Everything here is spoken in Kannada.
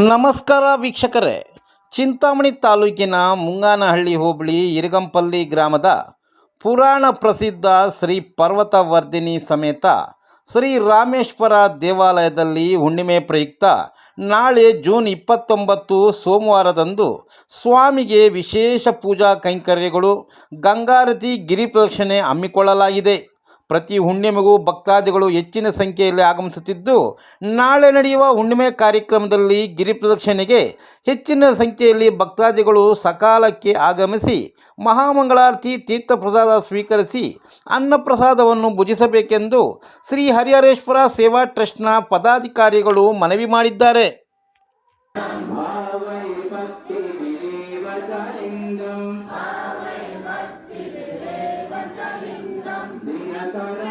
ನಮಸ್ಕಾರ ವೀಕ್ಷಕರೇ. ಚಿಂತಾಮಣಿ ತಾಲೂಕಿನ ಮುಂಗಾನಹಳ್ಳಿ ಹೋಬಳಿ ಇರಗಂಪಲ್ಲಿ ಗ್ರಾಮದ ಪುರಾಣ ಪ್ರಸಿದ್ಧ ಶ್ರೀ ಪರ್ವತವರ್ಧಿನಿ ಸಮೇತ ಶ್ರೀ ರಾಮೇಶ್ವರ ದೇವಾಲಯದಲ್ಲಿ ಹುಣ್ಣಿಮೆ ಪ್ರಯುಕ್ತ ನಾಳೆ ಜೂನ್ 29 ಸೋಮವಾರದಂದು ಸ್ವಾಮಿಗೆ ವಿಶೇಷ ಪೂಜಾ ಕೈಂಕರ್ಯಗಳು, ಗಂಗಾರತಿ, ಗಿರಿ ಪ್ರದಕ್ಷಿಣೆ ಹಮ್ಮಿಕೊಳ್ಳಲಾಗಿದೆ. ಪ್ರತಿ ಹುಣ್ಣಿಮೆಗೂ ಭಕ್ತಾದಿಗಳು ಹೆಚ್ಚಿನ ಸಂಖ್ಯೆಯಲ್ಲಿ ಆಗಮಿಸುತ್ತಿದ್ದು, ನಾಳೆ ನಡೆಯುವ ಹುಣ್ಣಿಮೆ ಕಾರ್ಯಕ್ರಮದಲ್ಲಿ ಗಿರಿ ಪ್ರದಕ್ಷಿಣೆಗೆ ಹೆಚ್ಚಿನ ಸಂಖ್ಯೆಯಲ್ಲಿ ಭಕ್ತಾದಿಗಳು ಸಕಾಲಕ್ಕೆ ಆಗಮಿಸಿ ಮಹಾಮಂಗಳಾರತಿ, ತೀರ್ಥಪ್ರಸಾದ ಸ್ವೀಕರಿಸಿ ಅನ್ನಪ್ರಸಾದವನ್ನು ಭುಜಿಸಬೇಕೆಂದು ಶ್ರೀ ಹರಿಹರೇಶ್ವರ ಸೇವಾ ಟ್ರಸ್ಟ್ನ ಪದಾಧಿಕಾರಿಗಳು ಮನವಿ ಮಾಡಿದ್ದಾರೆ. ದಿನಕರ